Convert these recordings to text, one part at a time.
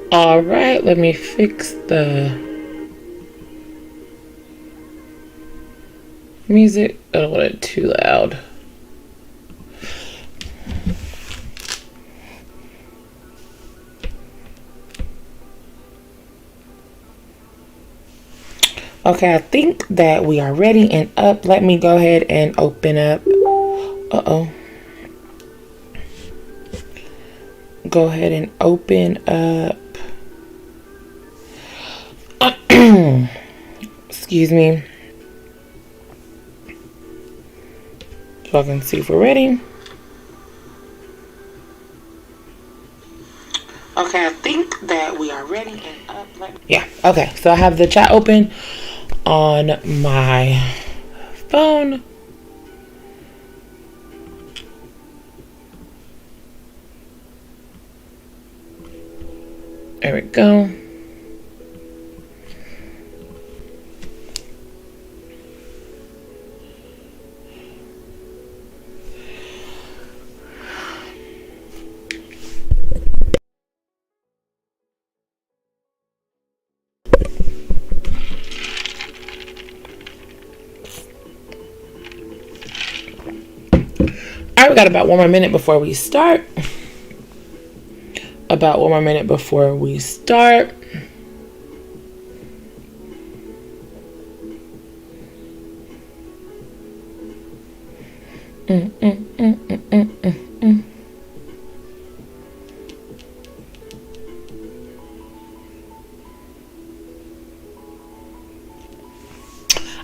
All right, let me fix the music. I don't want it too loud. Okay, I think that we are ready and up. Let me go ahead and open up. Go ahead and open up. Excuse me. So I can see if we're ready. Okay, I think that we are ready and up. Yeah, okay. So I have the chat open on my phone. There we go. All right, we got about one more minute before we start.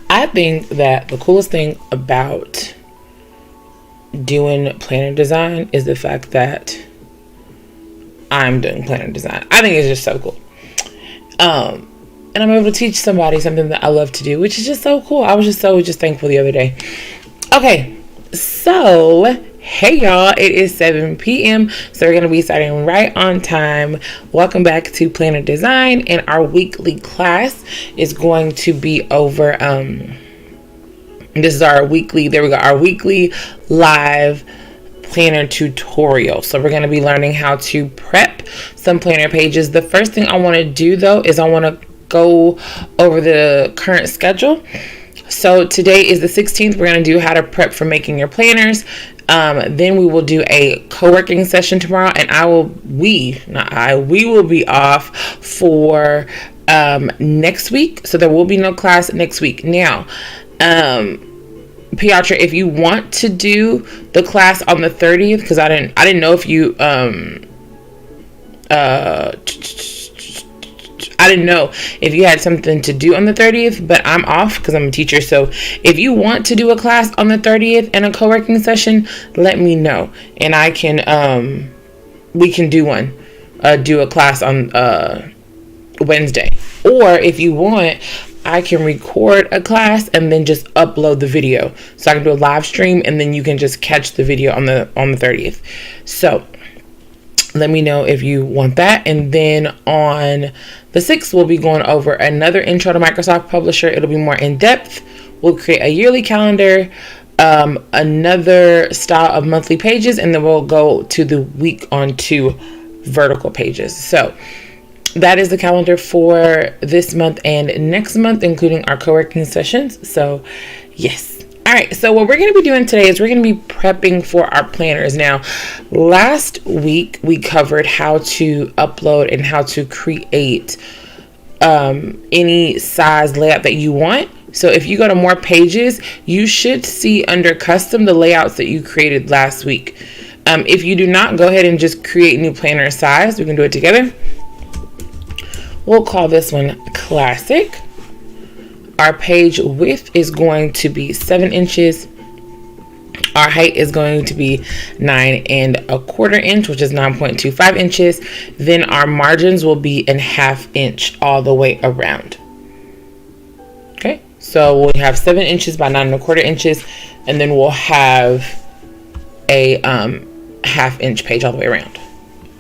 I think that the coolest thing about doing planner design is the fact that I'm doing planner design. I think it's just so cool. And I'm able to teach somebody something that I love to do, which is just so cool. I was just thankful the other day. Okay, so hey y'all, it is 7 p.m. So we're gonna be starting right on time. Welcome back to Planner Design, and our weekly class is going to be over. This is our weekly. There we go. Our weekly live planner tutorial. So we're going to be learning how to prep some planner pages. The first thing I want to do though is I want to go over the current schedule. So today is the 16th. We're going to do how to prep for making your planners. Then we will do a co-working session tomorrow, and we will be off for next week. So there will be no class next week. Now, Piatra, if you want to do the class on the 30th, because I didn't know if you I didn't know if you had something to do on the 30th, but I'm off because I'm a teacher. So if you want to do a class on the 30th and a co-working session, let me know, and I can we can do a class on Wednesday. Or if you want, I can record a class and then just upload the video, so I can do a live stream and then you can just catch the video on the 30th. So let me know if you want that. And then on the 6th, we'll be going over another intro to Microsoft Publisher. It'll be more in depth. We'll create a yearly calendar, another style of monthly pages, and then we'll go to the week on 2 vertical pages. So that is the calendar for this month and next month, including our co-working sessions. So yes. All right, so what we're going to be doing today is we're going to be prepping for our planners. Now, last week we covered how to upload and how to create any size layout that you want. So if you go to more pages, you should see under custom the layouts that you created last week. If you do not, go ahead and just create new planner size. We can do it together. We'll call this one Classic. Our page width is going to be 7 inches. Our height is going to be 9¼ inch, which is 9.25 inches. Then our margins will be in 1/2 inch all the way around. Okay, so we'll have 7 inches by 9¼ inches, and then we'll have a 1/2 inch page all the way around.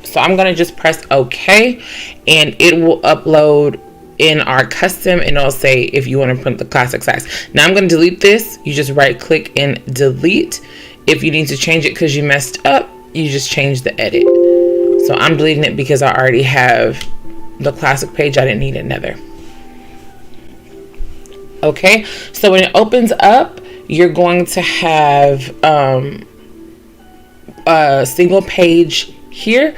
So I'm gonna just press OK, and it will upload in our custom, and it'll say if you want to print the classic size. Now I'm going to delete this. You just right click and delete. If you need to change it because you messed up, you just change the edit. So I'm deleting it because I already have the classic page. I didn't need another. Okay, so when it opens up, you're going to have a single page here.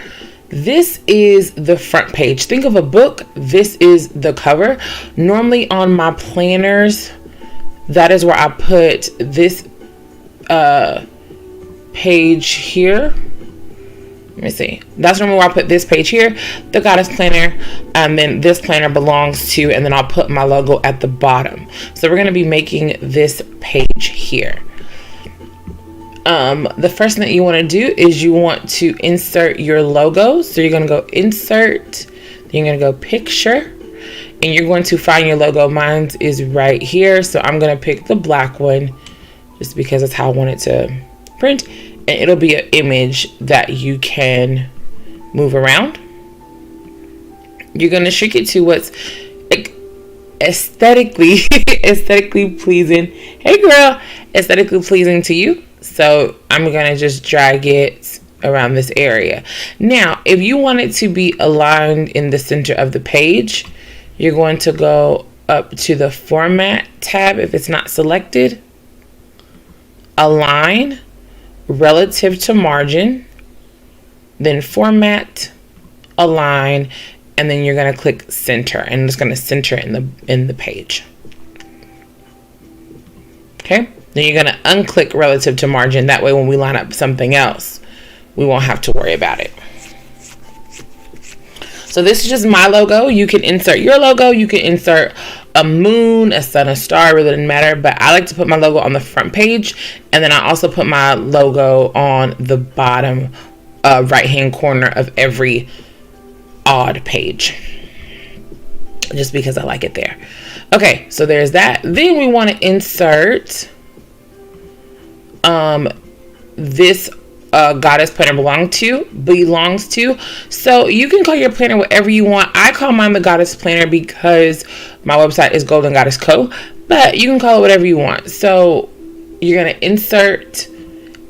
This is the front page. Think of a book. This is the cover. Normally on my planners, that is where I put this page here. Let me see. That's normally where I put this page here, the Goddess Planner, and then this planner belongs to, and then I'll put my logo at the bottom. So we're going to be making this page here. The first thing that you want to do is you want to insert your logo. So you're going to go insert, then you're going to go picture, and you're going to find your logo. Mine is right here. So I'm going to pick the black one just because that's how I want it to print. And it'll be an image that you can move around. You're going to shrink it to what's aesthetically pleasing. Hey girl, aesthetically pleasing to you. So I'm going to just drag it around this area. Now, if you want it to be aligned in the center of the page, you're going to go up to the Format tab if it's not selected. Align relative to margin, then Format, Align, and then you're going to click Center, and it's going to center in the page. Okay, then you're going to unclick relative to margin. That way when we line up something else, we won't have to worry about it. So this is just my logo. You can insert your logo. You can insert a moon, a sun, a star. It really doesn't matter. But I like to put my logo on the front page. And then I also put my logo on the bottom right-hand corner of every odd page. Just because I like it there. Okay, so there's that. Then we want to insert this Goddess Planner belongs to. So you can call your planner whatever you want. I call mine the Goddess Planner because my website is Golden Goddess Co. But you can call it whatever you want. So you're going to insert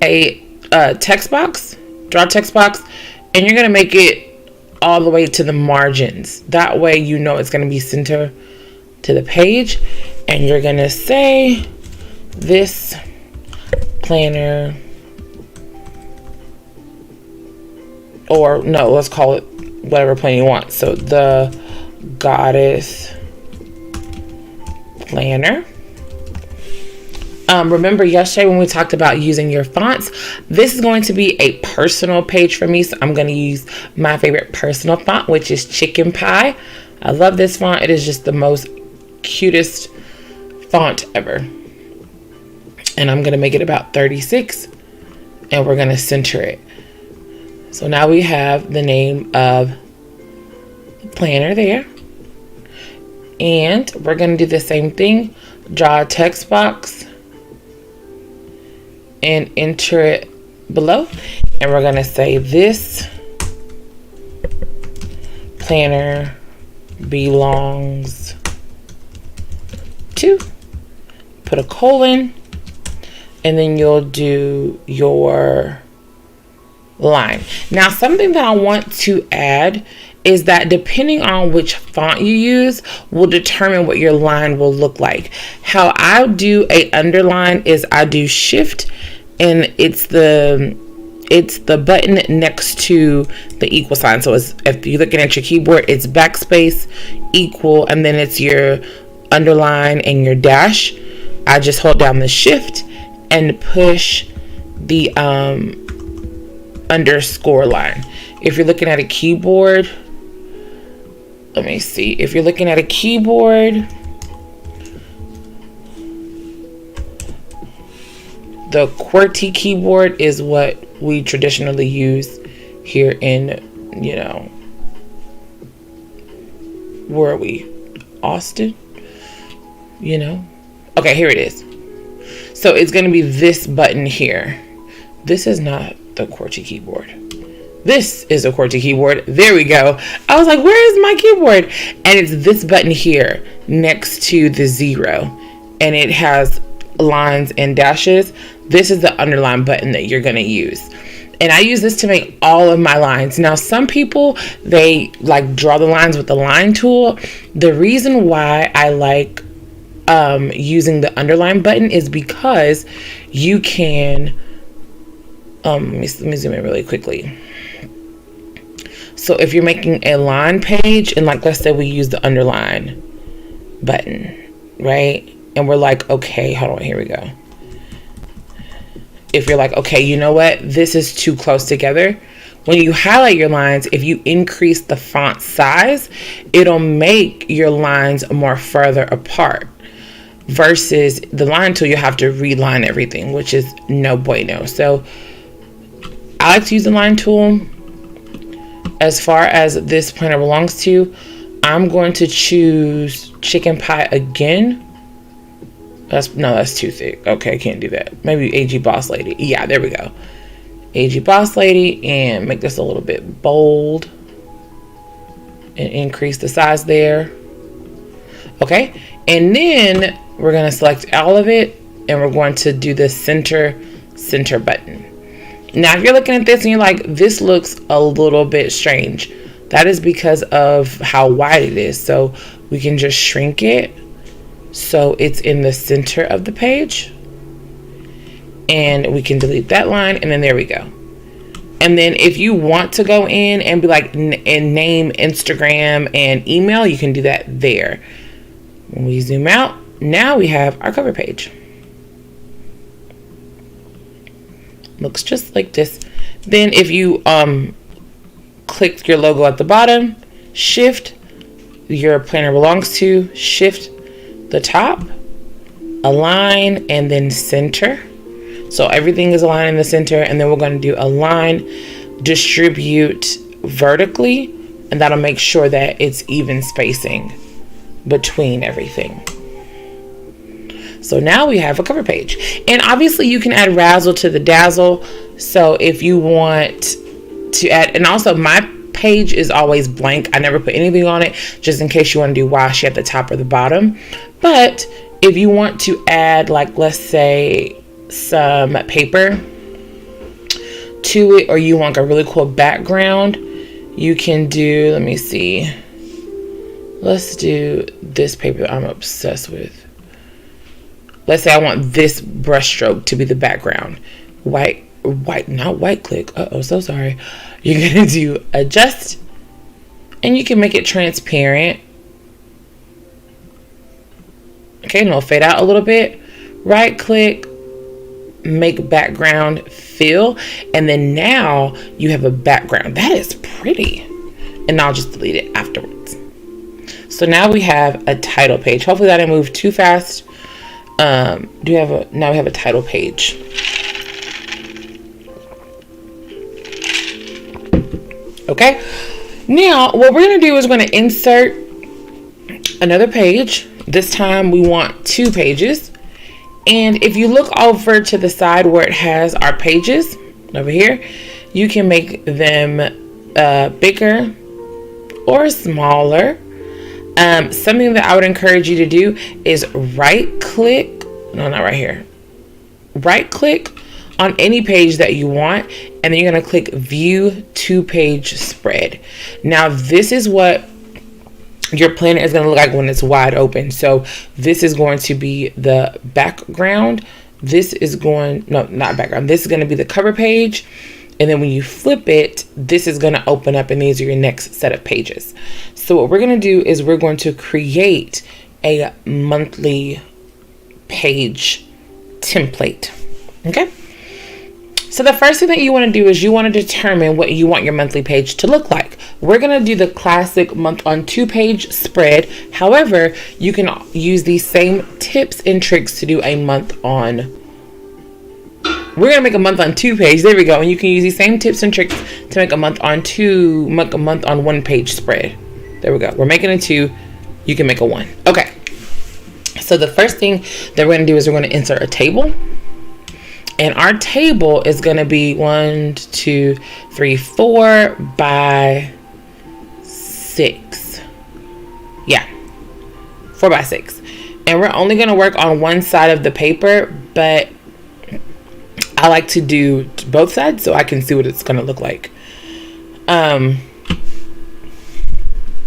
a text box, draw text box, and you're going to make it all the way to the margins. That way you know it's going to be center to the page. And you're going to say this planner, or no, let's call it whatever plan you want. So the Goddess Planner. Remember yesterday when we talked about using your fonts, this is going to be a personal page for me. So I'm going to use my favorite personal font, which is Chicken Pie. I love this font. It is just the most cutest font ever. And I'm going to make it about 36, and we're going to center it. So now we have the name of the planner there. And we're going to do the same thing. Draw a text box and enter it below. And we're going to say this planner belongs to. Put a colon. And then you'll do your line. Now, something that I want to add is that depending on which font you use will determine what your line will look like. How I do a underline is I do Shift, and it's the button next to the equal sign. So if you're looking at your keyboard, it's backspace, equal, and then it's your underline and your dash. I just hold down the Shift and push the underscore line. If you're looking at a keyboard, let me see. If you're looking at a keyboard, the QWERTY keyboard is what we traditionally use here in, where are we? Austin? Okay, here it is. So it's going to be this button here. This is not the QWERTY keyboard. This is a QWERTY keyboard. There we go. I was like, where is my keyboard? And it's this button here next to the 0. And it has lines and dashes. This is the underline button that you're going to use. And I use this to make all of my lines. Now, some people, they like draw the lines with the line tool. The reason why I like using the underline button is because you can, let me zoom in really quickly. So if you're making a line page, and like let's say we use the underline button, right? And we're like, okay, hold on, here we go. If you're like, okay, you know what? This is too close together. When you highlight your lines, if you increase the font size, it'll make your lines more further apart. Versus the line tool, you have to reline everything, which is no bueno. So I like to use the line tool. As far as this planner belongs to, I'm going to choose chicken pie again. That's too thick. Okay, I can't do that. Maybe AG Boss Lady. Yeah, there we go. AG Boss Lady, and make this a little bit bold and increase the size there. Okay, and then we're going to select all of it, and we're going to do the center button. Now, if you're looking at this and you're like, this looks a little bit strange, that is because of how wide it is. So we can just shrink it so it's in the center of the page. And we can delete that line, and then there we go. And then if you want to go in and be like, and name Instagram and email, you can do that there. When we zoom out, now we have our cover page. Looks just like this. Then if you click your logo at the bottom, shift your planner belongs to, shift the top, align, and then center. So everything is aligned in the center, and then we're going to do align, distribute vertically, and that'll make sure that it's even spacing between everything. So now we have a cover page. And obviously you can add razzle to the dazzle. So if you want to add, and also my page is always blank. I never put anything on it, just in case you want to do washi at the top or the bottom. But if you want to add, like, let's say some paper to it, or you want a really cool background, you can do, let me see. Let's do this paper I'm obsessed with. Let's say I want this brush stroke to be the background. Not white click. So sorry. You're going to do adjust, and you can make it transparent. Okay, and it'll fade out a little bit. Right click, make background fill, and then now you have a background. That is pretty. And I'll just delete it afterwards. So now we have a title page. Hopefully that didn't move too fast. Now we have a title page. Okay, now what we're going to do is we're going to insert another page. This time we want 2 pages. And if you look over to the side where it has our pages over here, you can make them bigger or smaller. Something that I would encourage you to do is right click on any page that you want, and then you're going to click view 2-page spread. Now this is what your planner is going to look like when it's wide open. So this is going to be the background. This is going to be the cover page. And then when you flip it, this is going to open up, and these are your next set of pages. So what we're going to do is we're going to create a monthly page template. Okay. So the first thing that you want to do is you want to determine what you want your monthly page to look like. We're going to do the classic month on 2-page spread. However, you can use these same tips and tricks to do a month on. We're going to make a month on 2 page. There we go. And you can use these same tips and tricks to make a month on 1-page spread. There we go. We're making a 2. You can make a 1. Okay. So the first thing that we're going to do is we're going to insert a table. And our table is going to be 1, 2, 3, 4 by 6. Yeah. 4 by 6. And we're only going to work on one side of the paper, but I like to do both sides so I can see what it's going to look like.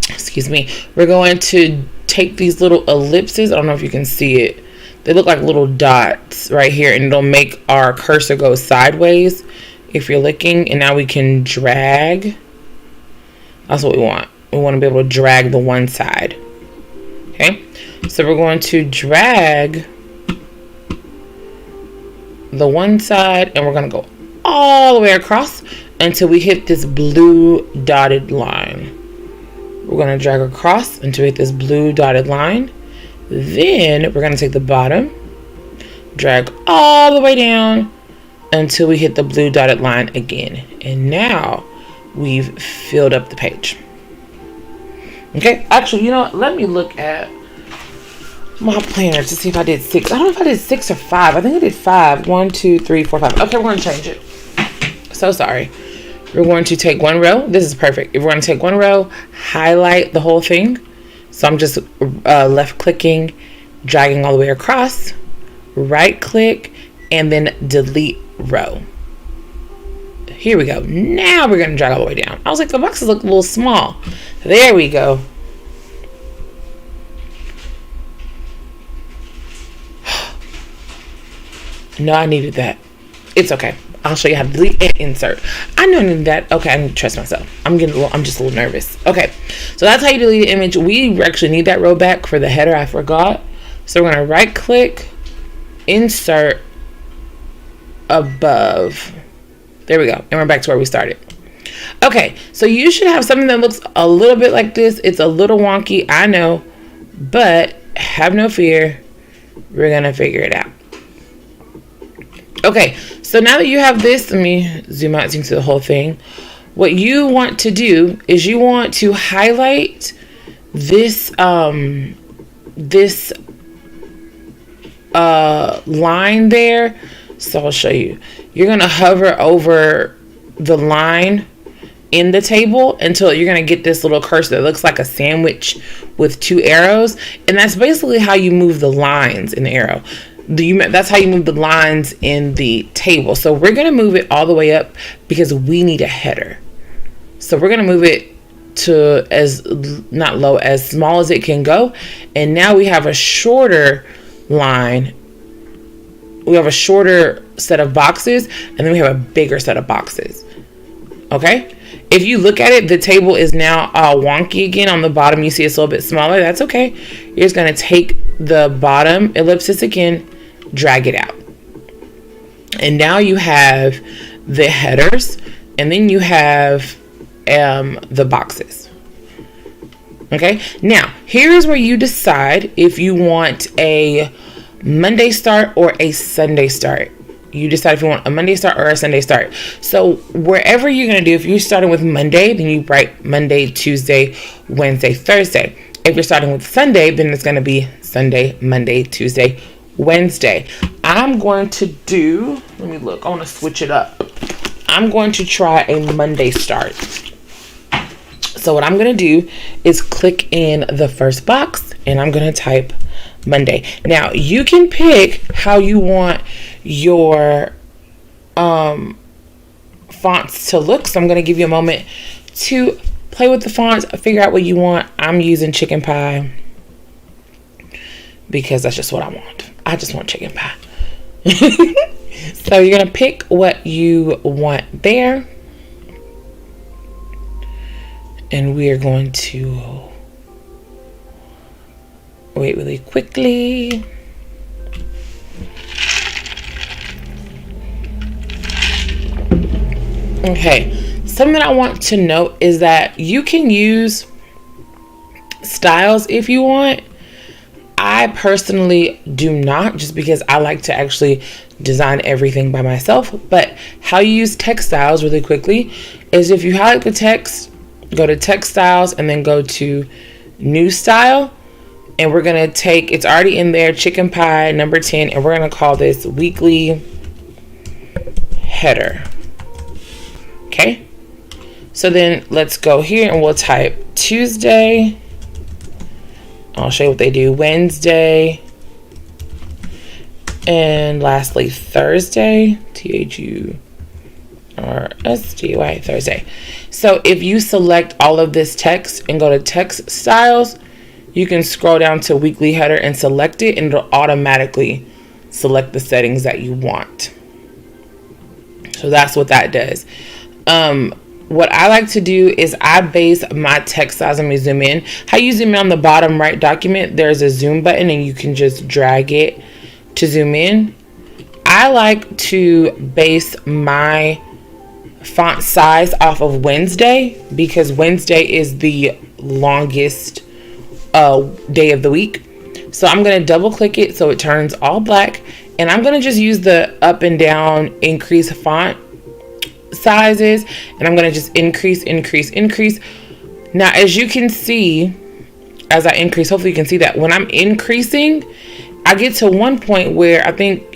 Excuse me. We're going to take these little ellipses. I don't know if you can see it. They look like little dots right here, and it'll make our cursor go sideways if you're looking. And now we can drag. That's what we want. We want to be able to drag the one side. Okay, so we're going to drag the one side, and we're going to go all the way across until we hit this blue dotted line. We're going to drag across until we hit this blue dotted line. Then we're going to take the bottom, drag all the way down until we hit the blue dotted line again. And now we've filled up the page. Okay, actually, you know what? Let me look at my planner to see if I did 6. I don't know if I did 6 or 5. I think I did 5. 1, 2, 3, 4, 5. Okay, we're going to change it. So sorry. We're going to take one row. This is perfect. If we're going to take one row, highlight the whole thing. So I'm just left clicking, dragging all the way across, right click, and then delete row. Here we go. Now we're going to drag all the way down. I was like, the boxes look a little small. There we go. No, I needed that. It's okay. I'll show you how to delete and insert. I know I need that. Okay, I need to trust myself. I'm just a little nervous. Okay, so that's how you delete the image. We actually need that row back for the header. I forgot. So we're going to right click, insert above. There we go. And we're back to where we started. Okay, so you should have something that looks a little bit like this. It's a little wonky, I know, but have no fear. We're going to figure it out. Okay, so now that you have this, let me zoom out into the whole thing. What you want to do is you want to highlight this line there. So I'll show you. You're going to hover over the line in the table until you're going to get this little cursor that looks like a sandwich with 2 arrows. And that's basically how you move the lines in the arrow. That's how you move the lines in the table. So we're going to move it all the way up because we need a header. So we're going to move it to as small as it can go. And now we have a shorter line. We have a shorter set of boxes, and then we have a bigger set of boxes. Okay? If you look at it, the table is now wonky again. On the bottom, you see it's a little bit smaller. That's okay. You're just going to take the bottom ellipsis again, drag it out. And now you have the headers, and then you have the boxes. Okay? Now, here's where you decide if you want a Monday start or a Sunday start. You decide if you want a Monday start or a Sunday start. So wherever you're going to do, if you're starting with Monday, then you write Monday, Tuesday, Wednesday, Thursday. If you're starting with Sunday, then it's going to be Sunday, Monday, Tuesday, Wednesday. I'm going to do, let me look, I want to switch it up. I'm going to try a Monday start. So what I'm going to do is click in the first box, and I'm going to type Monday. Now you can pick how you want your fonts to look. So I'm going to give you a moment to play with the fonts, figure out what you want. I'm using chicken pie because that's just what I want. I just want chicken pie. So you're going to pick what you want there. And we are going to wait really quickly. Okay, something I want to note is that you can use styles if you want. I personally do not, just because I like to actually design everything by myself. But how you use text styles really quickly is if you highlight the text, go to text styles, and then go to new style. And we're going to take, it's already in there, chicken pie number 10, and we're going to call this weekly header. Okay. So then let's go here and we'll type Tuesday. I'll show you what they do. Wednesday. And lastly, Thursday, THURSDY, Thursday. So if you select all of this text and go to text styles, you can scroll down to weekly header and select it, and it'll automatically select the settings that you want. So that's what that does. What I like to do is I base my text size. Let me zoom in. How you zoom in on the bottom right document, there's a zoom button and you can just drag it to zoom in. I like to base my font size off of Wednesday because Wednesday is the longest day of the week. So I'm going to double click it so it turns all black, and I'm going to just use the up and down increase font sizes, and I'm going to just increase. Now as you can see, as I increase, hopefully you can see that when I'm increasing, I get to one point where I think,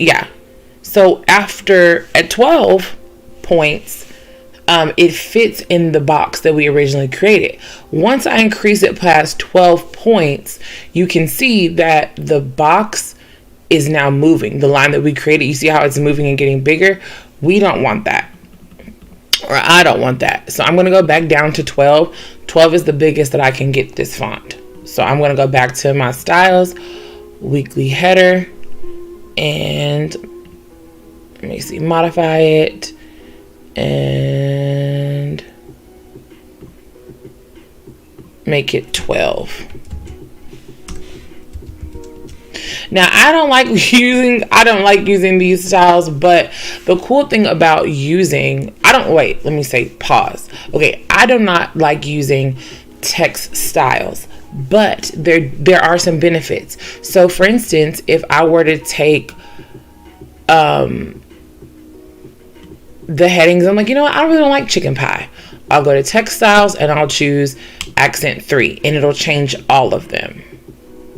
so at 12 points, it fits in the box that we originally created. Once I increase it past 12 points, you can see that the box is now moving. The line that we created, you see how it's moving and getting bigger? We don't want that. Or I don't want that. So I'm going to go back down to 12. 12 is the biggest that I can get this font. So I'm going to go back to my styles, weekly header, and let me see, modify it, and make it 12. Now I don't like using these styles, but the cool thing about I do not like using text styles, but there are some benefits. So for instance, if I were to take the headings, I'm like, you know what, I really don't like chicken pie. I'll go to text styles and I'll choose accent 3 and it'll change all of them.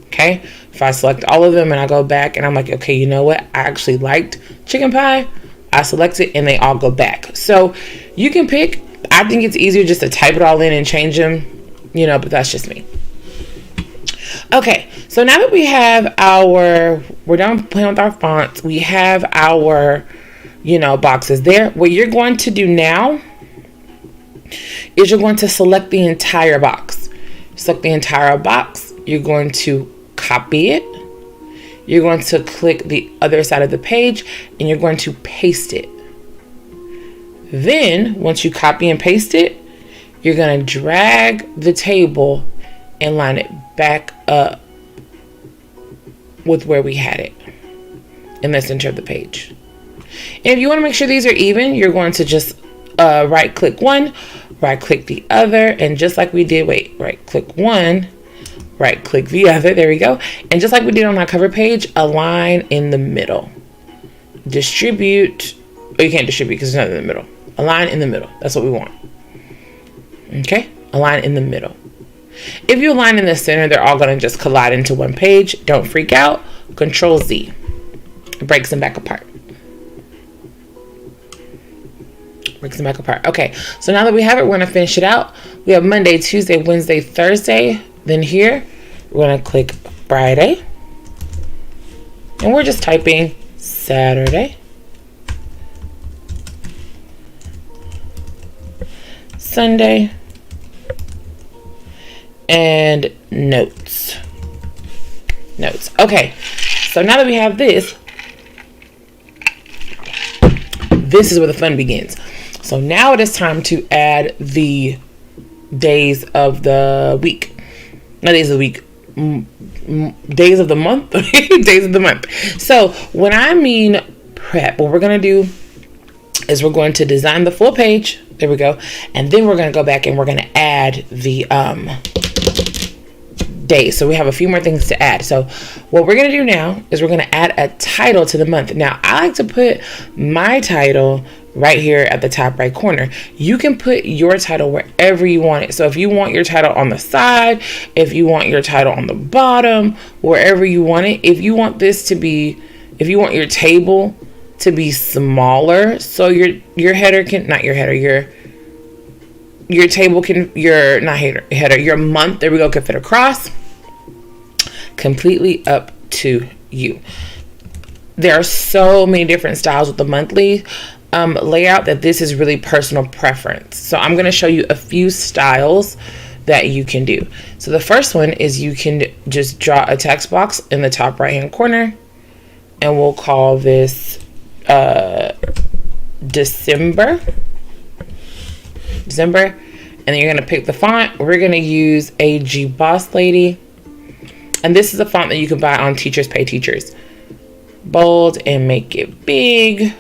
Okay, if I select all of them and I go back and I'm like, okay, you know what, I actually liked chicken pie, I select it and they all go back. So you can pick. I think it's easier just to type it all in and change them, but that's just me. Okay, so now that we have we're done playing with our fonts, we have our boxes there. What you're going to do now is you're going to select the entire box. Select the entire box. You're going to copy it. You're going to click the other side of the page and you're going to paste it. Then once you copy and paste it, you're going to drag the table and line it back up with where we had it in the center of the page. And if you want to make sure these are even, you're going to just right click one, right click the other, and just like we did, right click one, right click the other, there we go. And just like we did on our cover page, align in the middle. Distribute, you can't distribute because there's nothing in the middle. Align in the middle, that's what we want. Okay, align in the middle. If you align in the center, they're all going to just collide into one page. Don't freak out. Control Z. It breaks them back apart. Okay, so now that we have it, we're going to finish it out. We have Monday, Tuesday, Wednesday, Thursday. Then here, we're going to click Friday. And we're just typing Saturday, Sunday, and notes. Okay, so now that we have this is where the fun begins. So now it is time to add the days of the week. Not days of the week, days of the month. Days of the month. So when I mean prep, what we're going to do is we're going to design the full page. There we go. And then we're going to go back and we're going to add the days. So we have a few more things to add. So what we're going to do now is we're going to add a title to the month. Now I like to put my title right here at the top right corner. You can put your title wherever you want it. So if you want your title on the side, if you want your title on the bottom, wherever you want it. If you want this to be, if you want your table to be smaller, so your header can, not your header, your table can, your, not header, your month, there we go, can fit across. Completely up to you. there are so many different styles with the monthly layout that this is really personal preference. So I'm going to show you a few styles that you can do. So the first one is you can just draw a text box in the top right hand corner, and we'll call this December. And then you're going to pick the font. We're going to use AG Boss Lady, and this is a font that you can buy on Teachers Pay Teachers. Bold and make it big.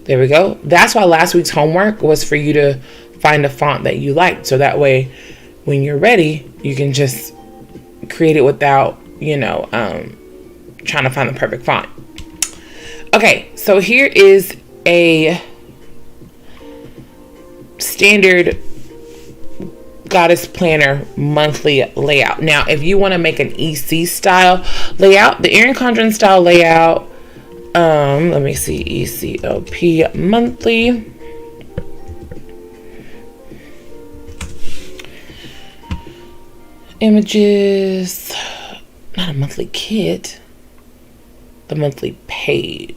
There we go. That's why last week's homework was for you to find a font that you liked, so that way when you're ready you can just create it without trying to find the perfect font. Okay, so here is a standard Goddess Planner monthly layout. Now if you want to make an EC style layout, the Erin Condren style layout, let me see, ECOP monthly, images, not a monthly kit, the monthly page.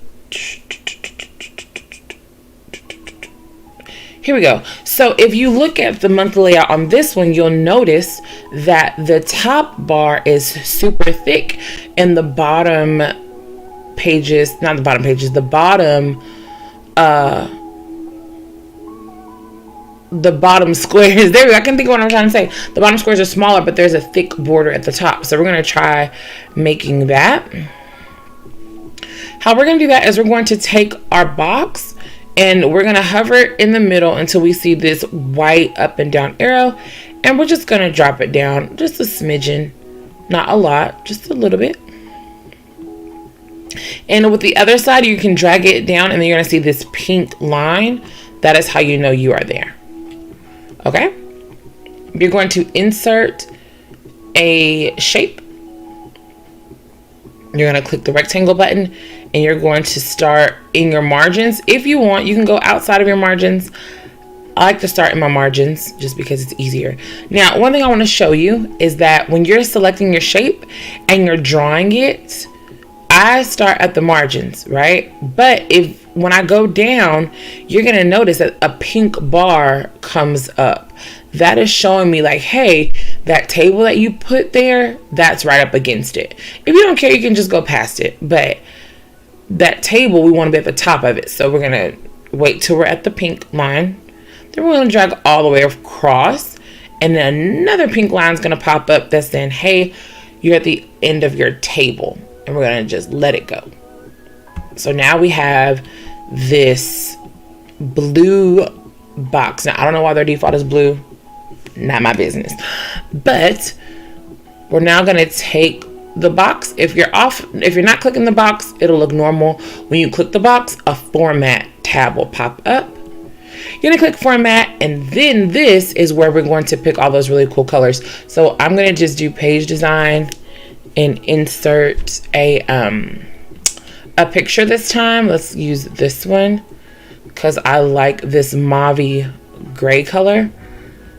Here we go. So if you look at the monthly layout on this one, you'll notice that the top bar is super thick and the bottom pages, not the bottom pages, the bottom squares, there we go, I can think of what I'm trying to say. The bottom squares are smaller, but there's a thick border at the top. So we're going to try making that. How we're going to do that is we're going to take our box and we're going to hover it in the middle until we see this white up and down arrow, and we're just going to drop it down just a smidgen, not a lot, just a little bit. And with the other side, you can drag it down and then you're going to see this pink line. That is how you know you are there. Okay, you're going to insert a shape. You're going to click the rectangle button and you're going to start in your margins. If you want, you can go outside of your margins. I like to start in my margins just because it's easier. Now, one thing I want to show you is that when you're selecting your shape and you're drawing it, I start at the margins, right? But when I go down, you're going to notice that a pink bar comes up. That is showing me like, hey, that table that you put there, that's right up against it. If you don't care, you can just go past it. But that table, we want to be at the top of it. So we're going to wait till we're at the pink line. Then we're going to drag all the way across. And then another pink line is going to pop up that's saying, hey, you're at the end of your table. And we're going to just let it go. So now we have this blue box. Now, I don't know why their default is blue. Not my business. But we're now going to take the box. If you're not clicking the box, it'll look normal. When you click the box, a format tab will pop up. You're going to click format, and then this is where we're going to pick all those really cool colors. So I'm going to just do page design and insert a picture this time. Let's use this one because I like this mauve gray color.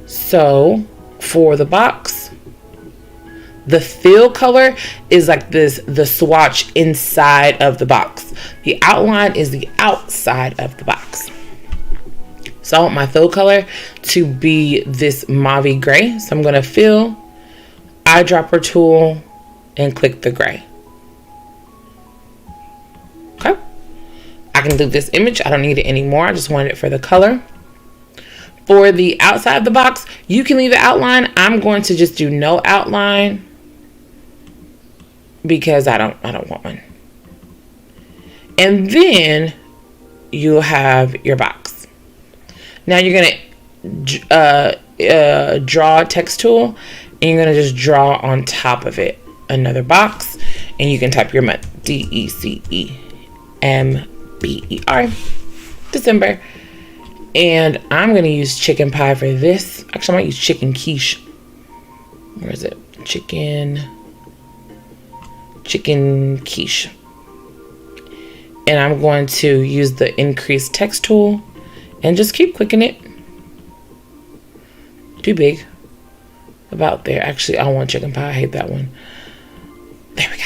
So for the box, the fill color is like the swatch inside of the box. The outline is the outside of the box. So I want my fill color to be this mauve gray. So I'm going to fill, eyedropper tool, and click the gray. Okay. I can delete this image. I don't need it anymore. I just wanted it for the color. For the outside of the box, you can leave the outline. I'm going to just do no outline because I don't want one. And then you'll have your box. Now you're going to draw text tool, and you're going to just draw on top of it another box, and you can type your month, DECEMBER, December. And I'm going to use chicken pie for this. Actually, I might use chicken quiche. Where is it? Chicken quiche. And I'm going to use the increase text tool and just keep clicking it. Too big. About there. Actually, I want chicken pie. I hate that one. There we go.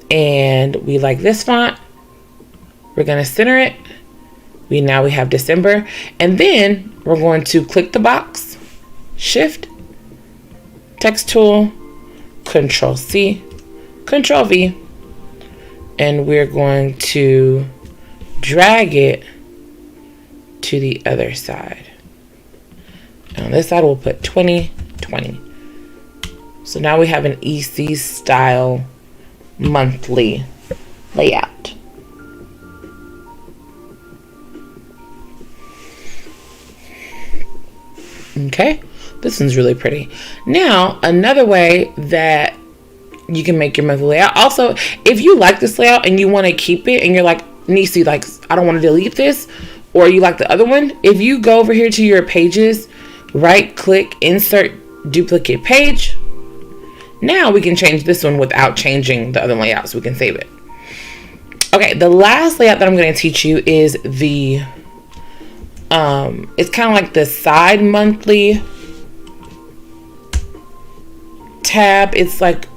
and we like this font. We're going to center it. We have December, and then we're going to click the box, Shift, text tool, Control C, Control V, and we're going to drag it to the other side. And on this side, we'll put 2020. So now we have an EC style monthly layout. Okay, this one's really pretty. Now, another way that you can make your monthly layout. Also, if you like this layout and you want to keep it and you're like, Nisi, like, I don't want to delete this, or you like the other one, if you go over here to your pages, right click, insert duplicate page. Now we can change this one without changing the other layout, so we can save it. Okay, the last layout that I'm going to teach you is the it's kind of like the side monthly tab. It's like,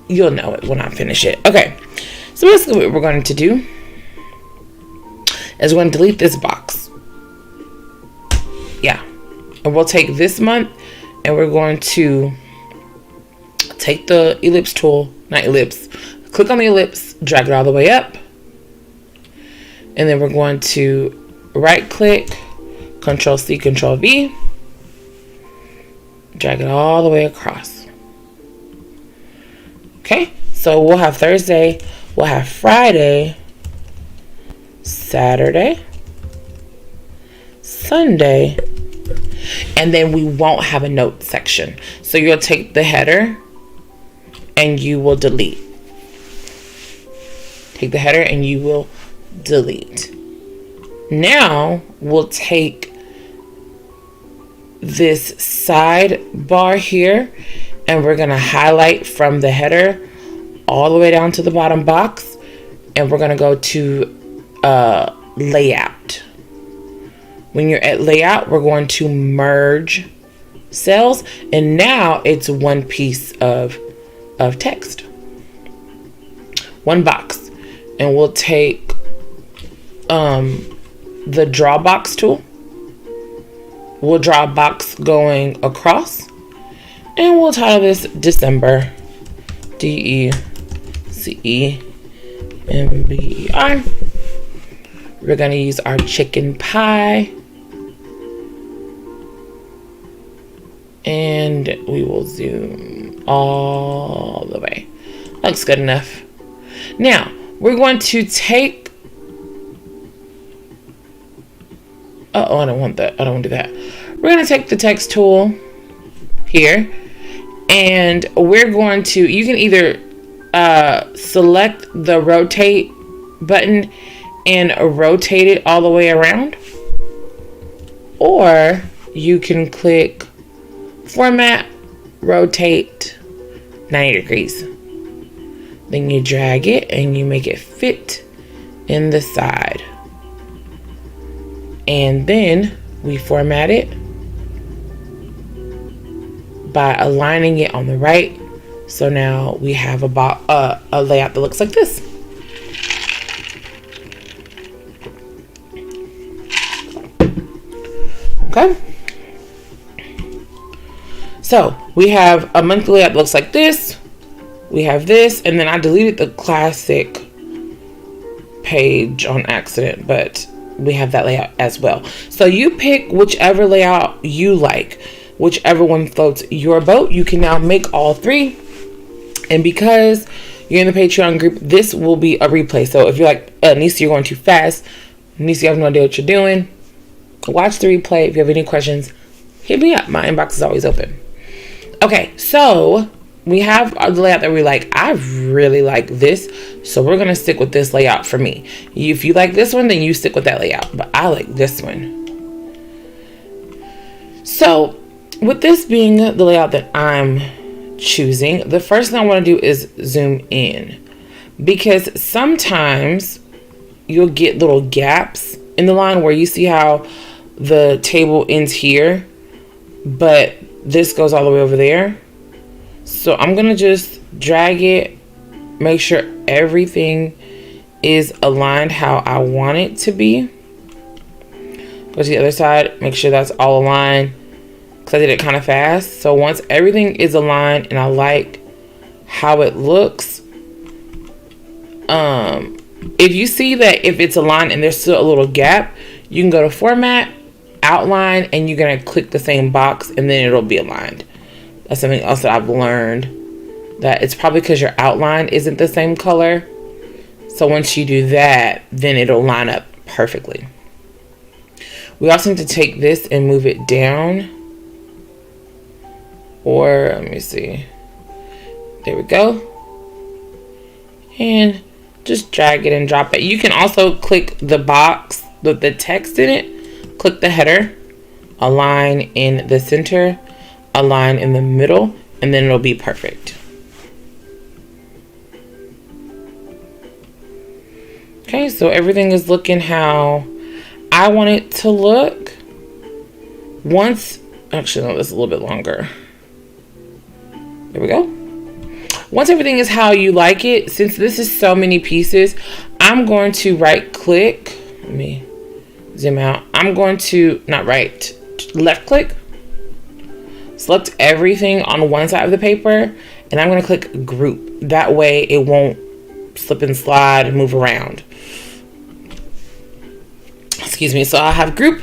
you'll know it when I finish it. Okay, so basically what we're going to do is we're going to delete this box. Yeah, and we'll take this month and we're going to take the ellipse tool, not ellipse, click on the ellipse, drag it all the way up, and then we're going to right click, Control C, Control V, drag it all the way across. Okay, so we'll have Thursday, we'll have Friday, Saturday, Sunday, and then we won't have a note section. So you'll take the header and you will delete. Take the header and you will delete. Now we'll take this sidebar here and we're going to highlight from the header all the way down to the bottom box, and we're going to go to layout. When you're at layout, we're going to merge cells, and now it's one piece of text, one box. And we'll take the draw box tool. We'll draw a box going across, and we'll title this December, DECEMBER. We're going to use our chicken pie, and we will zoom all the way. Looks good enough. Now we're going to take, I don't want that. I don't want to do that. We're going to take the text tool here, and we're going to, you can either select the rotate button and rotate it all the way around, or you can click format, rotate 90 degrees. Then you drag it and you make it fit in the side. And then we format it by aligning it on the right. So now we have a layout that looks like this. Okay. So we have a monthly layout that looks like this. We have this, and then I deleted the classic page on accident, but we have that layout as well. So you pick whichever layout you like, whichever one floats your boat. You can now make all three. And because you're in the Patreon group, this will be a replay. So if you're like, Nisi, you're going too fast, Nisi, you have no idea what you're doing, watch the replay. If you have any questions, hit me up. My inbox is always open. Okay, so we have the layout that we like. I really like this, so we're going to stick with this layout for me. If you like this one, then you stick with that layout, but I like this one. So with this being the layout that I'm choosing, the first thing I want to do is zoom in, because sometimes you'll get little gaps in the line where you see how the table ends here, but this goes all the way over there. So I'm going to just drag it, make sure everything is aligned how I want it to be. Go to the other side, make sure that's all aligned, because I did it kind of fast. So once everything is aligned and I like how it looks, if you see that if it's aligned and there's still a little gap, you can go to format, outline, and you're going to click the same box and then it'll be aligned. That's something else that I've learned, that it's probably because your outline isn't the same color. So once you do that, then it'll line up perfectly. We also need to take this and move it down. Or, let me see. There we go. And just drag it and drop it. You can also click the box with the text in it. Click the header. Align in the center. Align in the middle. And then it'll be perfect. Okay, so everything is looking how I want it to look. Actually, no, this is a little bit longer. There we go. Once everything is how you like it, since this is so many pieces, I'm going to right click. Let me zoom out. I'm going to, left click. Select everything on one side of the paper, and I'm going to click group. That way it won't slip and slide and move around. Excuse me. So I have group,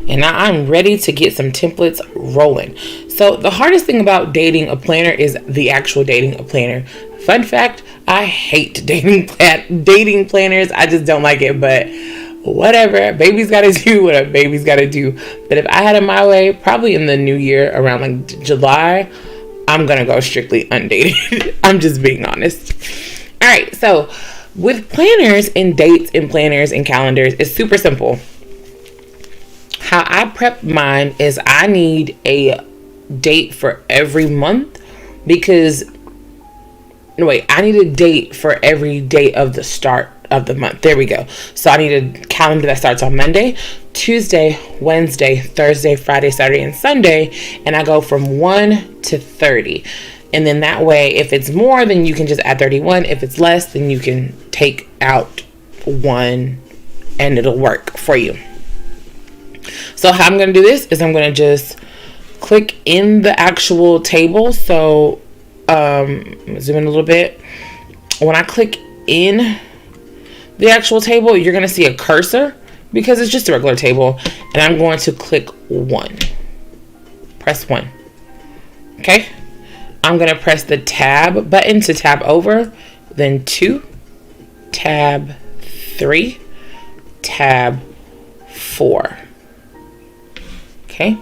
and now I'm ready to get some templates rolling. So the hardest thing about dating a planner is the actual dating a planner. Fun fact, I hate dating planners. I just don't like it, but whatever. Baby's got to do what a baby's got to do. But if I had it my way, probably in the new year around like July, I'm going to go strictly undated. I'm just being honest. All right. So with planners and dates and planners and calendars, it's super simple. How I prep mine is I need a date for every month I need a date for every day of the start of the month. There we go. So I need a calendar that starts on Monday, Tuesday, Wednesday, Thursday, Friday, Saturday, and Sunday. And I go from 1 to 30. And then that way, if it's more, then you can just add 31. If it's less, then you can take out 1 and it'll work for you. So how I'm going to do this is I'm going to just click in the actual table. So zoom in a little bit. When I click in the actual table, you're going to see a cursor because it's just a regular table. And I'm going to click 1. Press 1. Okay. I'm going to press the tab button to tab over. Then 2. Tab 3. Tab 4. Okay.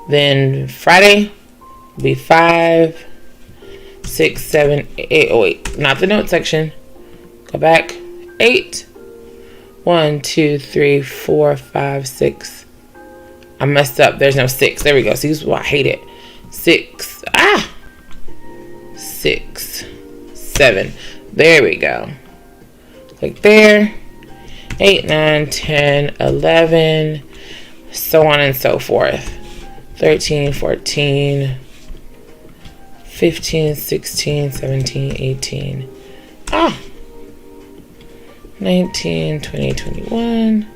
Then Friday will be 5, 6, 7, 8. Oh wait, not the note section. Go back. 8. 1, 2, 3, 4, 5, 6. I messed up. There's no 6. There we go. See, this is why I hate it. 6. 6, 7. There we go. Click there. 8, 9, 10, 11. So on and so forth. 13, 14, 15, 16, 17, 18. 19, 20, 21,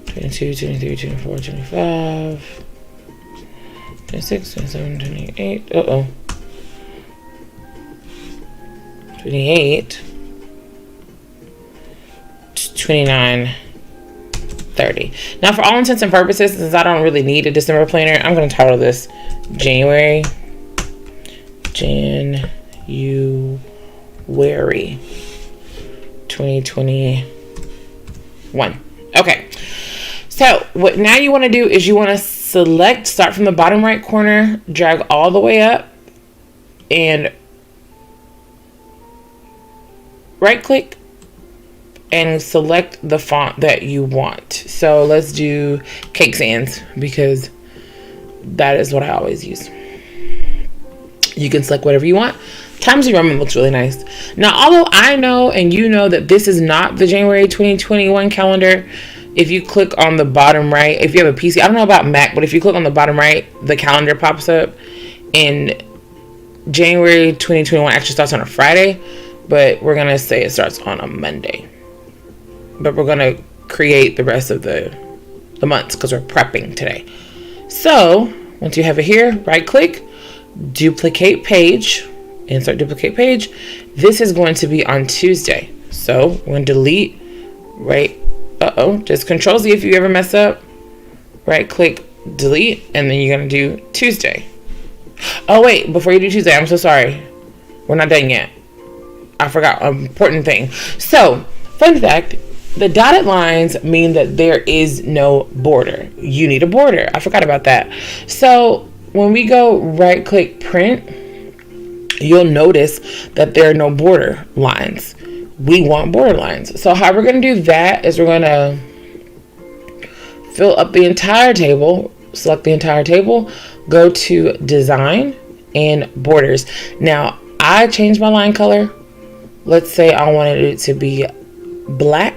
22, 23, 24, 25, 26, 27, 28. 28, 29, 30. Now, for all intents and purposes, since I don't really need a December planner, I'm going to title this January 2021. Okay. So what now you want to do is you want to start from the bottom right corner, drag all the way up, and right click and select the font that you want. So let's do Cake Sans because that is what I always use. You can select whatever you want. Times New Roman looks really nice. Now, although I know and you know that this is not the January 2021 calendar, if you click on the bottom right, if you have a PC, I don't know about Mac, but if you click on the bottom right, the calendar pops up. And January 2021 actually starts on a Friday, but we're going to say it starts on a Monday. But we're going to create the rest of the months because we're prepping today. So once you have it here, right click, duplicate page, insert duplicate page. This is going to be on Tuesday. So we're going to delete, right? Just Control Z if you ever mess up. Right click, delete, and then you're going to do Tuesday. Oh wait, before you do Tuesday, I'm so sorry. We're not done yet. I forgot an important thing. So, fun fact, the dotted lines mean that there is no border. You need a border. I forgot about that. So, when we go right click print, you'll notice that there are no border lines. We want border lines. So how we're going to do that is we're going to fill up the entire table, select the entire table, go to design and borders. Now I changed my line color. Let's say I wanted it to be black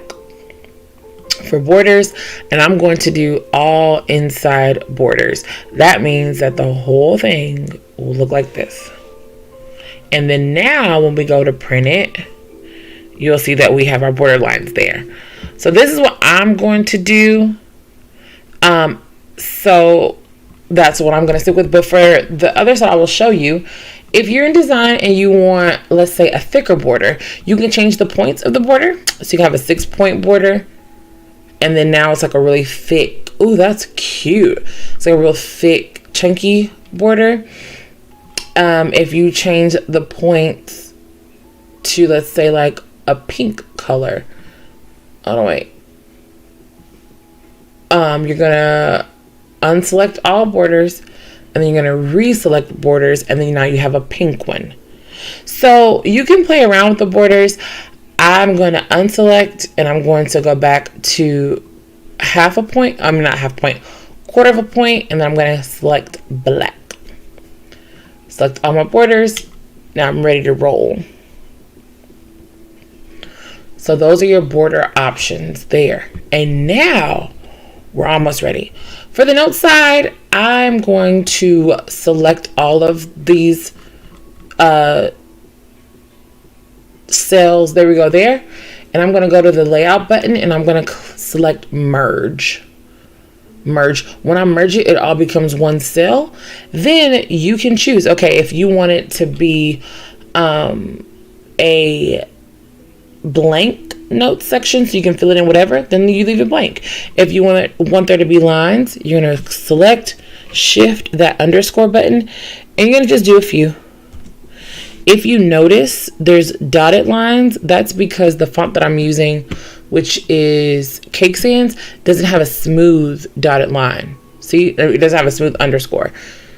for borders, and I'm going to do all inside borders. That means that the whole thing will look like this. And then now when we go to print it, you'll see that we have our border lines there. So this is what I'm going to do. So that's what I'm going to stick with. But for the other side, I will show you. If you're in design and you want, let's say, a thicker border, you can change the points of the border. So you can have a 6-point border. And then now it's like a really thick. Ooh, that's cute. It's like a real thick, chunky border. If you change the points to, let's say, like a pink color. Oh, no, wait. You're going to unselect all borders, and then you're going to reselect borders, and then now you have a pink one. So you can play around with the borders. I'm going to unselect, and I'm going to go back to half a point. I mean, not half a point, quarter of a point, and then I'm going to select black. Select all my borders. Now I'm ready to roll. So those are your border options there. And now we're almost ready. For the note side, I'm going to select all of these cells. There we go there. And I'm going to go to the layout button and I'm going to select merge. Merge. When I merge it, it all becomes one cell. Then you can choose, okay, if you want it to be a blank note section so you can fill it in whatever, then you leave it blank. If you want there to be lines, you're going to select shift that underscore button and you're going to just do a few. If you notice there's dotted lines, that's because the font that I'm using, which is Cake Sans, doesn't have a smooth dotted line. See, it doesn't have a smooth underscore.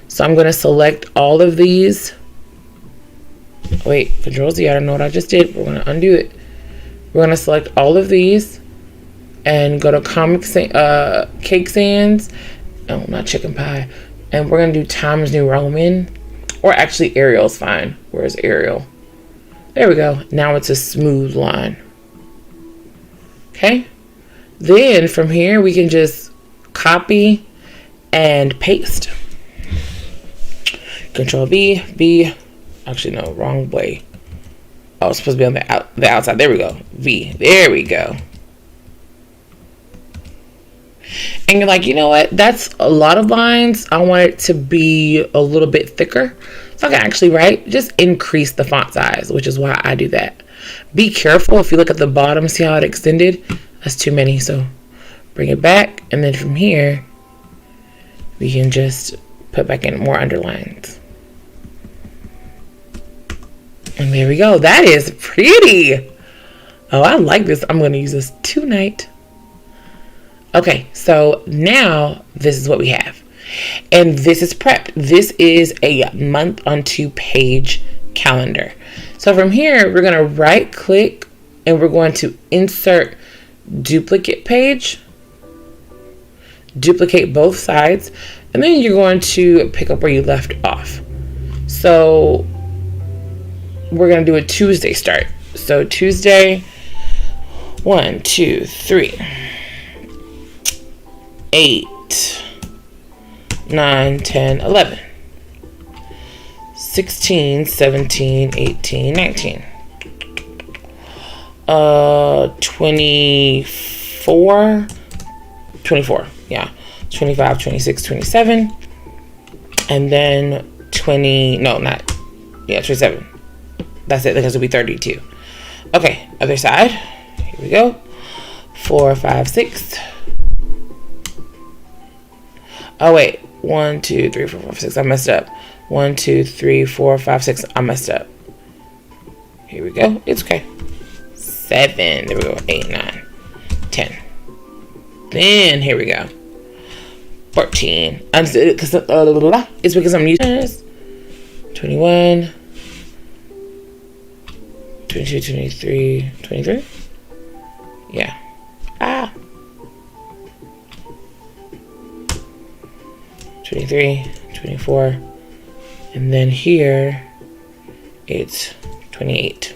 So I'm going to select all of these. Wait, Control Z, I don't know what I just did. We're going to undo it. We're going to select all of these and go to Cake Sans. Oh, not Chicken Pie. And we're going to do Times New Roman. Or actually, Arial's fine. Where's Arial? There we go. Now it's a smooth line. Okay. Then from here, we can just copy and paste. Control V, V. Actually, no, wrong way. Oh, it's supposed to be on the outside. There we go. V. There we go. And you're like, you know what? That's a lot of lines. I want it to be a little bit thicker. So I can actually, right, just increase the font size, which is why I do that. Be careful. If you look at the bottom, see how it extended? That's too many. So bring it back. And then from here, we can just put back in more underlines. And there we go. That is pretty. Oh, I like this. I'm going to use this tonight. Okay, so now this is what we have. And this is prepped. This is a month on 2-page calendar. So from here, we're going to right click and we're going to insert duplicate page. Duplicate both sides. And then you're going to pick up where you left off. So we're going to do a Tuesday start. So Tuesday, 1, 2, 3. 8, 9, 10, 11. 16, 17, 18, 19. 24, yeah. 25, 26, 27. And then 27. That's it, because it'll be 32. Okay, other side. Here we go. 4, 5, 6. Oh, wait. 1, 2, 3, 4, 5, 6. I messed up. 1, 2, 3, 4, 5, 6. I messed up. Here we go. It's okay. 7. There we go. 8, 9, 10. Then, here we go. 14. It's because I'm using this. 21. 22, 23. 23? Yeah. 23, 24. And then here, it's 28.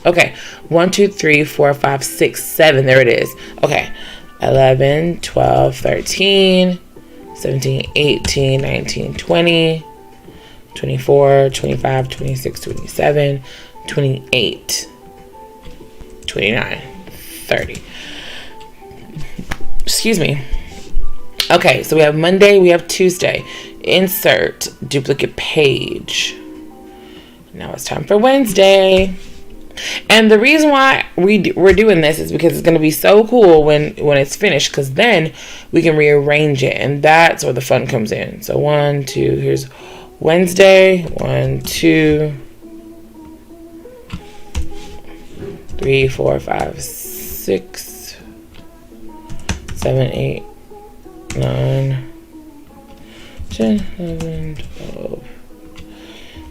Okay. 1, 2, 3, 4, 5, 6, 7. There it is. Okay. 11, 12, 13, 17, 18, 19, 20, 24, 25, 26, 27, 28, 29, 30. Excuse me. Okay, so we have Monday, we have Tuesday. Insert duplicate page. Now it's time for Wednesday. And the reason why we're doing this is because it's going to be so cool when it's finished, because then we can rearrange it, and that's where the fun comes in. So 1, 2, here's Wednesday. 1, 2, 3, 4, 5, 6, 7, 8, 9, 10, 11, 12,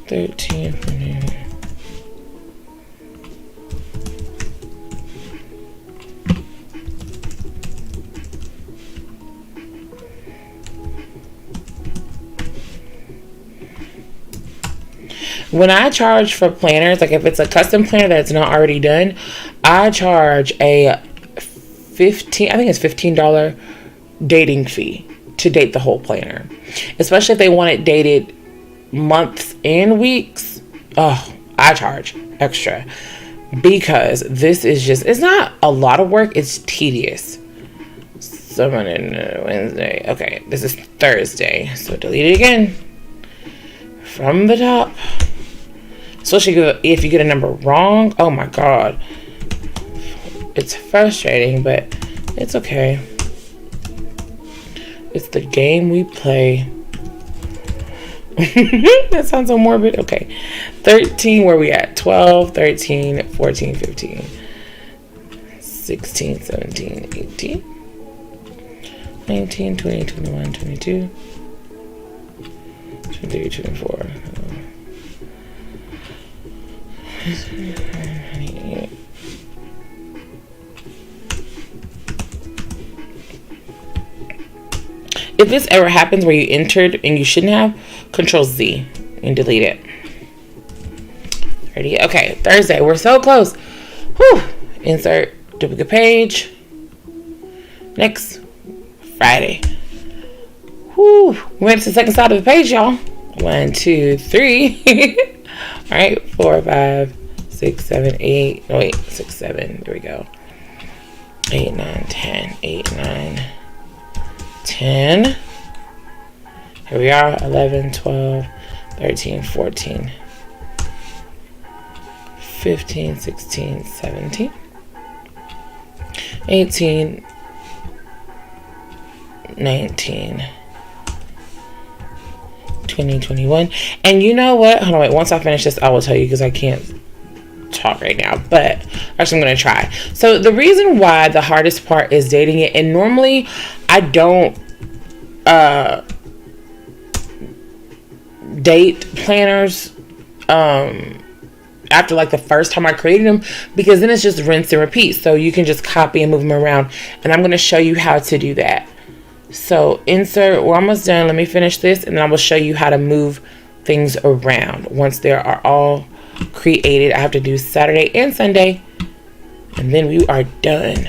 13, 14. When I charge for planners, like if it's a custom planner that's not already done, I charge a $15 dating fee to date the whole planner. Especially if they want it dated months and weeks. Oh, I charge extra. Because this is just, it's not a lot of work, it's tedious. So Wednesday. Okay, this is Thursday. So delete it again. From the top. Especially if you get a number wrong. Oh my god. It's frustrating, but it's okay. It's the game we play. That sounds so morbid. Okay. 13, where we at? 12, 13, 14, 15, 16, 17, 18, 19, 20, 21, 22, 23, 24. If this ever happens where you entered and you shouldn't have, Control Z and delete it. 30. Okay, Thursday. We're so close. Whew. Insert duplicate page. Next, Friday. Whew. We went to the second side of the page, y'all. 1, 2, 3. All right, 4, 5, 6, 7, 8. No, wait, 6, 7. There we go. 8, 9, 10. 8, 9, 10. Here we are. 11, 12, 13, 14, 15, 16, 17, 18, 19, 20, 21. And you know what? Hold on, wait. Once I finish this, I will tell you, because I can't talk right now. But actually, I'm going to try. So the reason why the hardest part is dating it, and normally I don't date planners after like the first time I created them, because then it's just rinse and repeat. So you can just copy and move them around. And I'm going to show you how to do that. So insert, we're almost done. Let me finish this and then I will show you how to move things around. Once they are all created, I have to do Saturday and Sunday, and then we are done.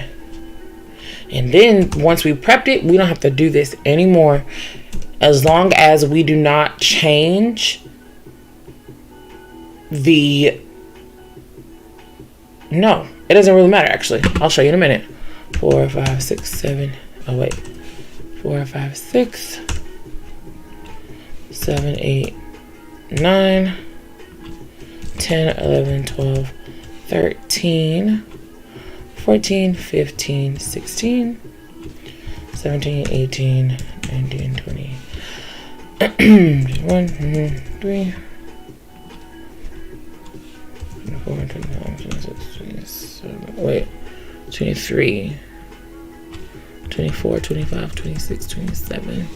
And then once we prepped it, we don't have to do this anymore, as long as we do not change no, it doesn't really matter actually. I'll show you in a minute. 4, 5, 6, 7. Oh wait. 4, 5, 6, 7, 8, 9, 10, 11, 12, 13, 14, 15, 16, 17, 18, 19, 20. 1, 2, 3, 24, 25, 26, 27, wait, 23, 24, 25, 26, 27,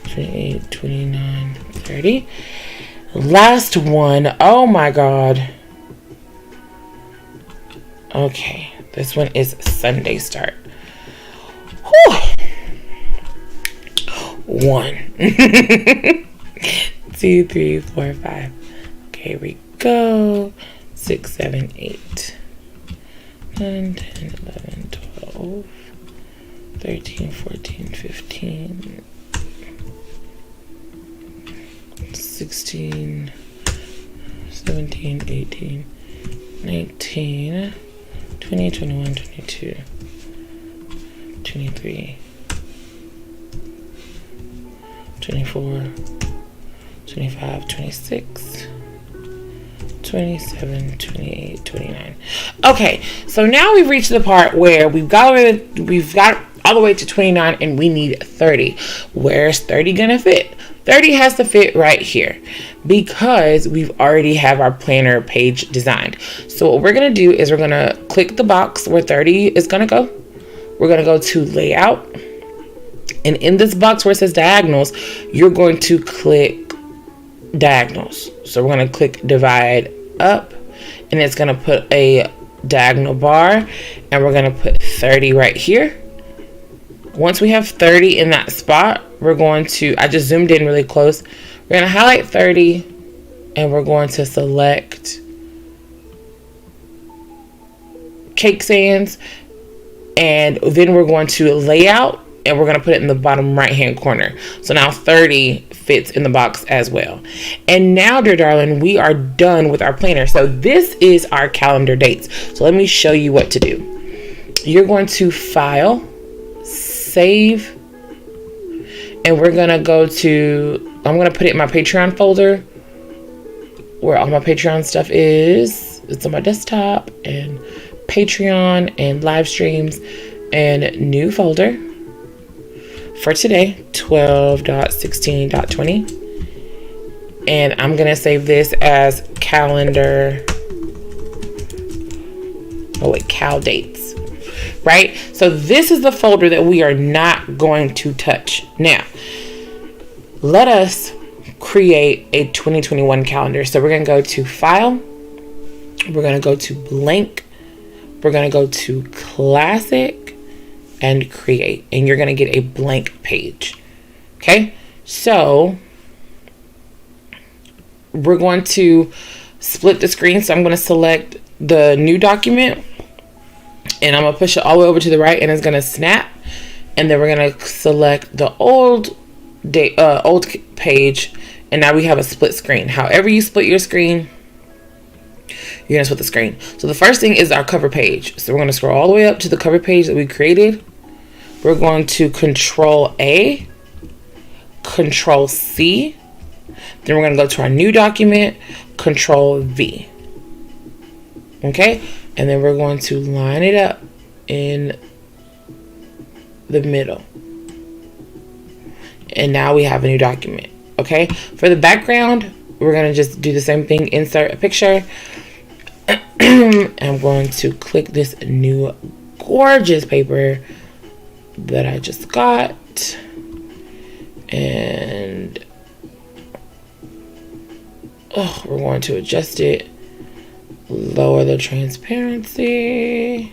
28, 29, 30. Last one. Oh my God. Okay, this one is Sunday start. Whew. 1, 2, 3, 4, 5. Okay, here we go. 6, 7, 8, 9, 10, 11, 12, 13, 14, 15, 16, 17, 18, 19, 20, 21, 22, 23, 24, 25, 26, 27, 28, 29. Okay, so now we've reached the part where we've got all the way to 29 and we need 30. Where's 30 gonna fit? 30 has to fit right here because we've already have our planner page designed. So what we're gonna do is we're gonna click the box where 30 is gonna go. We're gonna go to layout. And in this box where it says diagonals, you're going to click diagonals. So we're going to click divide up, and it's going to put a diagonal bar, and we're going to put 30 right here. Once we have 30 in that spot, we're going to, I just zoomed in really close. We're going to highlight 30, and we're going to select cake sands, and then we're going to layout, and we're going to put it in the bottom right hand corner. So now 30 fits in the box as well. And now, dear darling, we are done with our planner. So this is our calendar dates. So let me show you what to do. You're going to file, save, and we're going to go to, I'm going to put it in my Patreon folder where all my Patreon stuff is. It's on my desktop, and Patreon and live streams, and new folder. For today, 12.16.20, and I'm gonna save this as calendar, cal dates, right? So this is the folder that we are not going to touch. Now, let us create a 2021 calendar. So we're gonna go to file, we're gonna go to blank, we're gonna go to classic, and create, and you're going to get a blank page. Okay, so we're going to split the screen. So I'm going to select the new document, and I'm going to push it all the way over to the right, and it's going to snap. And then we're going to select the old page, and now we have a split screen. However you split your screen, you're going to split the screen. So the first thing is our cover page. So we're going to scroll all the way up to the cover page that we created. We're going to Control A, Control C. Then we're going to go to our new document, Control V. Okay? And then we're going to line it up in the middle. And now we have a new document. Okay? For the background, we're going to just do the same thing. Insert a picture. I'm going to click this new gorgeous paper that I just got, and we're going to adjust it, lower the transparency.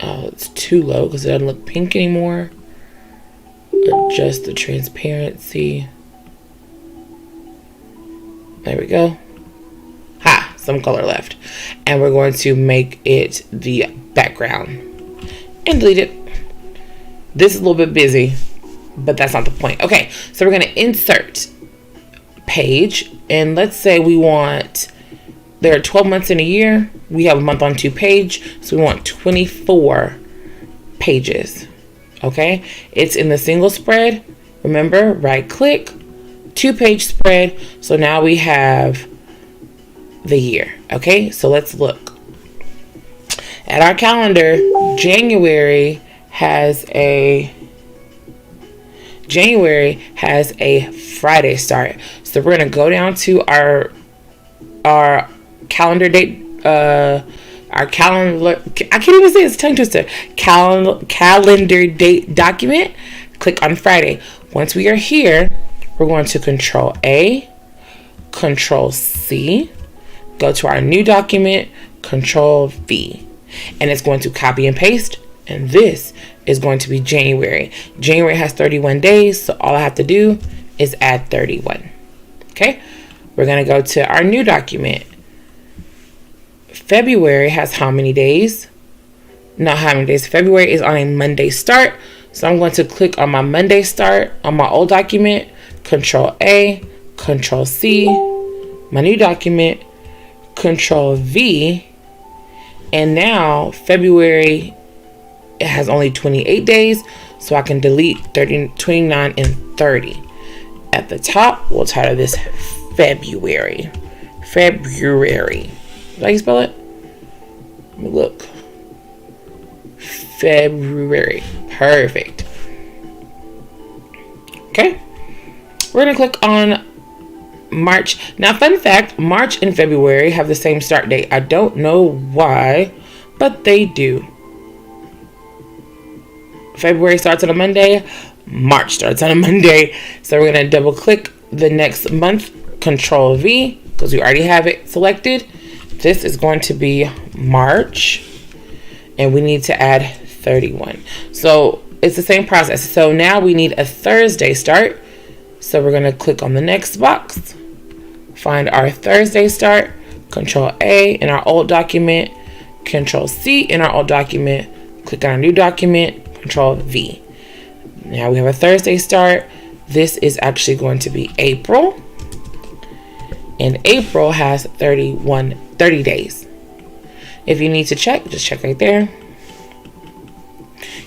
Oh, it's too low because it doesn't look pink anymore. Adjust the transparency. There we go. Some color left, and we're going to make it the background and delete it. This is a little bit busy, but that's not the point. Okay, so we're going to insert page, and let's say we want, there are 12 months in a year. We have a month on 2 page, so we want 24 pages. Okay, it's in the single spread. Remember, right click, 2-page spread. So now we have the year. Okay, so let's look at our calendar. January has a Friday start. So we're gonna go down to our calendar date, our calendar, I can't even say it's tongue twister, calendar date document. Click on Friday. Once we are here, we're going to Control A, Control C, go to our new document, Control V, and it's going to copy and paste. And this is going to be January. January has 31 days, so all I have to do is add 31. Okay, we're going to go to our new document. February has how many days? Not how many days. February is on a Monday start. So I'm going to click on my Monday start on my old document, Control A, Control C, my new document, Control V, and now February, it has only 28 days, so I can delete 30, 29, and 30. At the top, we'll title this February. February. How do you spell it? Let me look. February. Perfect. Okay. We're going to click on March. Now, fun fact, March and February have the same start date. I don't know why, but they do. February starts on a Monday. March starts on a Monday. So we're going to double click the next month. Control V, because we already have it selected. This is going to be March, and we need to add 31. So it's the same process. So now we need a Thursday start. So we're going to click on the next box, find our Thursday start, Control A in our old document, Control C in our old document, click on our new document, Control V. Now we have a Thursday start. This is actually going to be April. And April has 30 days. If you need to check, just check right there.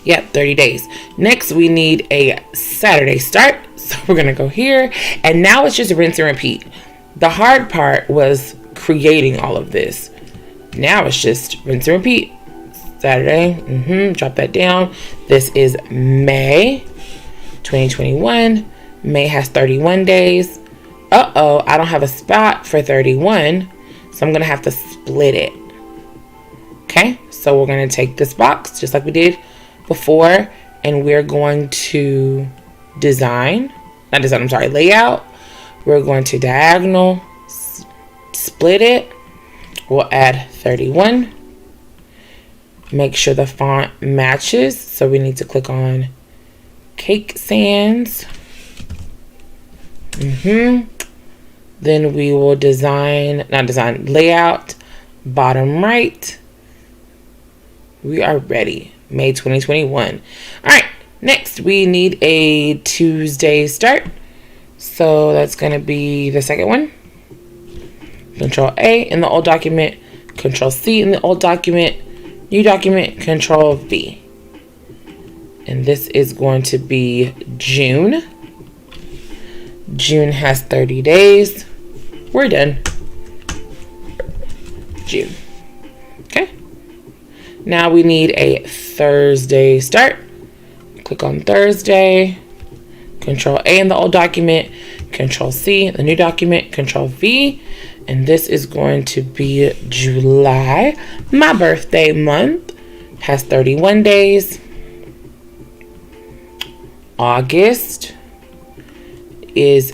Yep, 30 days. Next, we need a Saturday start. So we're going to go here. And now it's just rinse and repeat. The hard part was creating all of this. Now it's just rinse and repeat. Saturday. Drop that down. This is May 2021. May has 31 days. I don't have a spot for 31. So I'm going to have to split it. Okay. So we're going to take this box just like we did before, and we're going to layout. We're going to diagonal, split it. We'll add 31. Make sure the font matches. So we need to click on Cake Sans. Then we will layout, bottom right. We are ready. May 2021. All right. Next, we need a Tuesday start. So that's going to be the second one. Control A in the old document. Control C in the old document. New document. Control V. And this is going to be June. June has 30 days. We're done. June. Okay. Now we need a Thursday start. Click on Thursday. Control A in the old document. Control C in the new document. Control V. And this is going to be July. My birthday month has 31 days. August is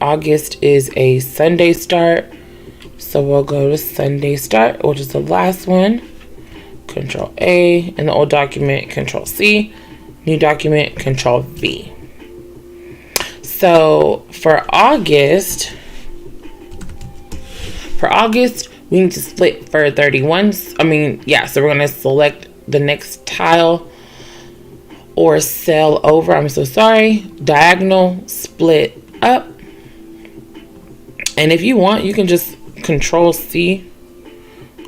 August is a Sunday start. So we'll go to Sunday start, which is the last one. Control A in the old document, Control C, new document, Control V. So for August, we need to split for 31. So we're going to select the next tile or cell over. I'm so sorry. Diagonal split up. And if you want, you can just Control C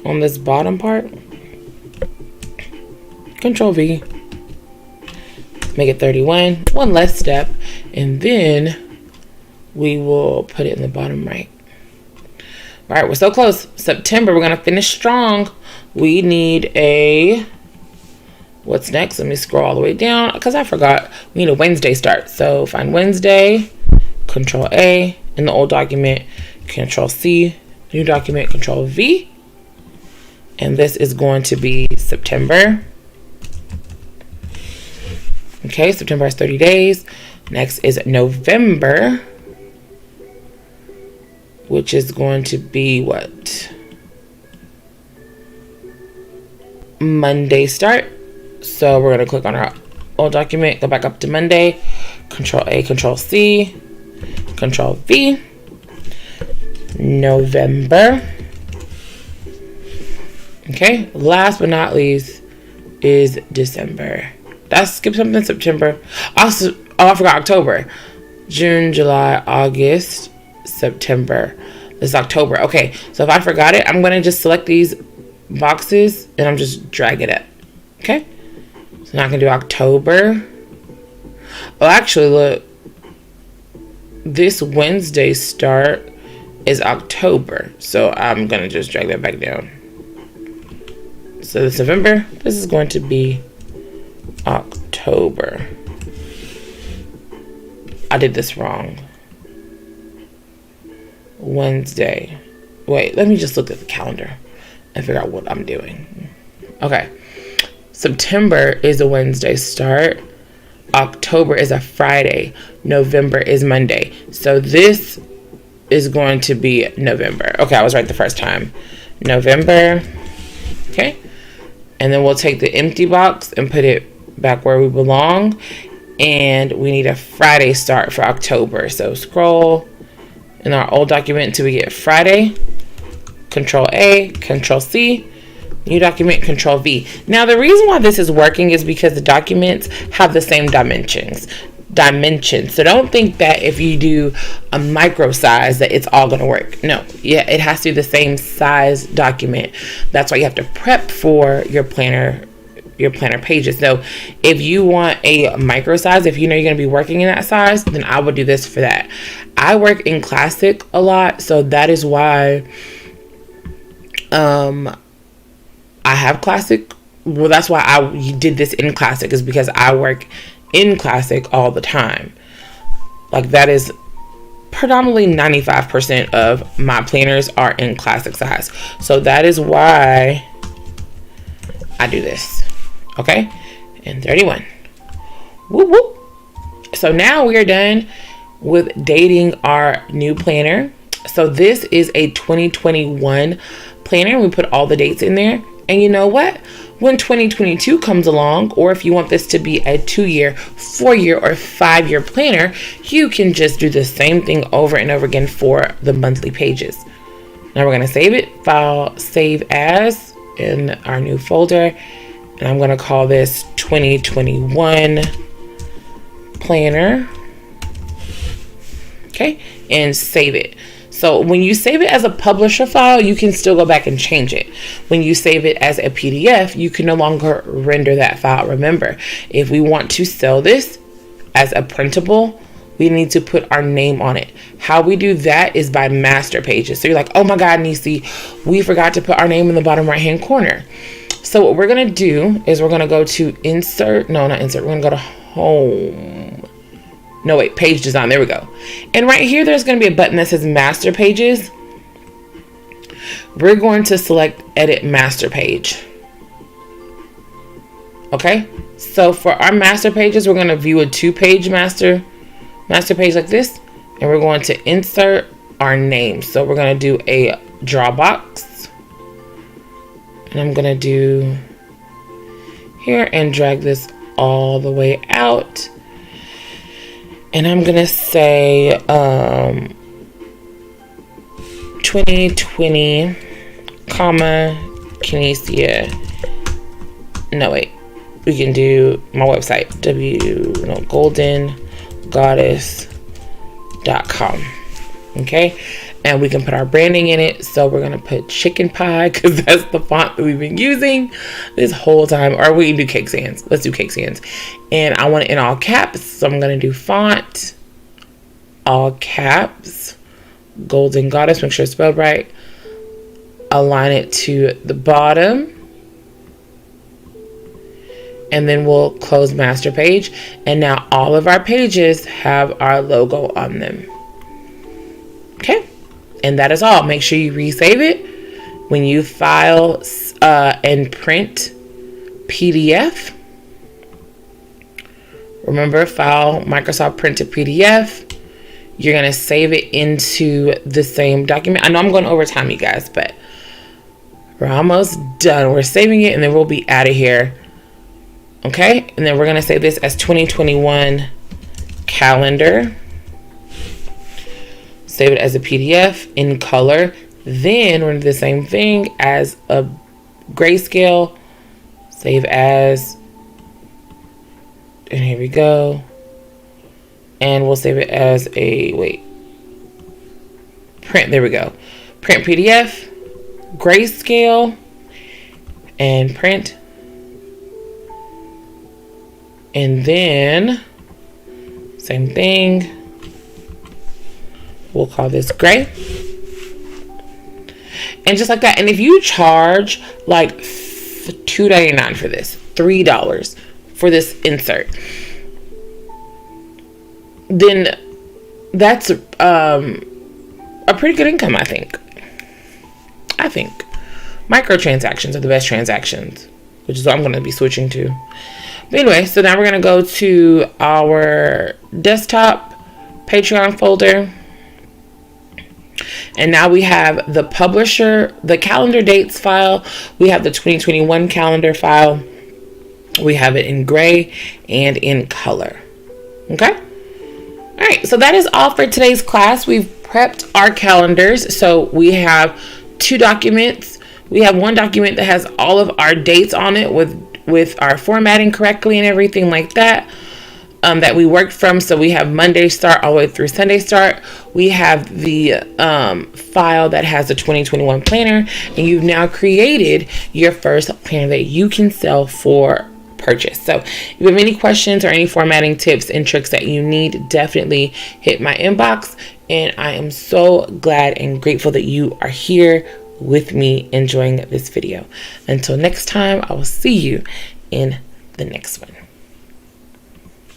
on this bottom part. Control V. Make it 31. One less step. And then we will put it in the bottom right. All right, we're so close. September, we're going to finish strong. We need a... What's next? Let me scroll all the way down because I forgot. We need a Wednesday start. So find Wednesday, Control A. In the old document, Control C. New document, Control V. And this is going to be September. Okay, September has 30 days. Next is November, which is going to be what? Monday start. So we're going to click on our old document, go back up to Monday, Control A, Control C, Control V, November. Okay, last but not least is December. Did I skip something? September. Also, I forgot October. June, July, August, September. This is October. Okay, so if I forgot it, I'm going to just select these boxes and I'm just drag it up. Okay? So now I can do October. Oh, actually, look. This Wednesday start is October. So I'm going to just drag that back down. So this November, this is going to be October. I did this wrong. Wednesday. Wait, let me just look at the calendar and figure out what I'm doing. Okay. September is a Wednesday start. October is a Friday. November is Monday. So this is going to be November. Okay, I was right the first time. November. Okay. And then we'll take the empty box and put it back where we belong. And we need a Friday start for October. So scroll in our old document until we get Friday. Control A, Control C. New document, Control V. Now, the reason why this is working is because the documents have the same dimensions. So don't think that if you do a micro size that it's all going to work. No, yeah, it has to be the same size document. That's why you have to prep for your planner pages. So if you want a micro size, if you know you're going to be working in that size, then I would do this for that. I work in Classic a lot, so that is why I have Classic. Well, that's why I did this in Classic, is because I work in Classic all the time. Like, that is predominantly 95% of my planners are in Classic size. So that is why I do this. Okay? And 31. Whoop, whoop. So now we are done with dating our new planner. So this is a 2021 planner. We put all the dates in there. And you know what? When 2022 comes along, or if you want this to be a 2-year, 4-year, or 5-year planner, you can just do the same thing over and over again for the monthly pages. Now we're going to save it. File, save as in our new folder. And I'm going to call this 2021 planner. Okay. And save it. So when you save it as a publisher file, you can still go back and change it. When you save it as a PDF, you can no longer render that file. Remember, if we want to sell this as a printable, we need to put our name on it. How we do that is by master pages. So you're like, oh my God, Nisi, we forgot to put our name in the bottom right-hand corner. So what we're going to do is we're going to go to insert. No, not insert. We're going to go to home. No, wait, page design. There we go. And right here, there's going to be a button that says master pages. We're going to select edit master page. Okay. So for our master pages, we're going to view a 2-page master page like this. And we're going to insert our name. So we're going to do a draw box. And I'm going to do here and drag this all the way out. And I'm going to say 2020, comma, Kinesia. No, wait. we can do my website, goldengoddess.com. Okay, and we can put our branding in it. So we're gonna put chicken pie because that's the font that we've been using this whole time. Or we can do cake sans. Let's do cake sans. And I want it in all caps, so I'm gonna do font, all caps, Golden Goddess. Make sure it's spelled right. Align it to the bottom. And then we'll close master page. And now all of our pages have our logo on them. Okay. And that is all. Make sure you resave it. When you file and print PDF. Remember, file Microsoft Print to PDF. You're going to save it into the same document. I know I'm going over time, you guys, but we're almost done. We're saving it and then we'll be out of here. Okay, and then we're going to save this as 2021 calendar. Save it as a PDF in color. Then we're going to do the same thing as a grayscale. Save as. And here we go. And we'll save it as a, print. There we go. Print PDF, grayscale, and print. And then, same thing. We'll call this gray. And just like that. And if you charge like $2.99 for this, $3 for this insert, then that's a pretty good income, I think. Microtransactions are the best transactions, which is what I'm going to be switching to. But anyway, so now we're going to go to our desktop Patreon folder. And now we have the publisher, the calendar dates file. We have the 2021 calendar file. We have it in gray and in color. Okay? All right, so that is all for today's class. We've prepped our calendars. So we have 2 documents. We have one document that has all of our dates on it with our formatting correctly and everything like that. That we worked from. So we have Monday start all the way through Sunday start. We have the file that has the 2021 planner, and you've now created your first planner that you can sell for purchase. So if you have any questions or any formatting tips and tricks that you need, definitely hit my inbox. And I am so glad and grateful that you are here with me enjoying this video. Until next time, I will see you in the next one.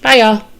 Bye, y'all.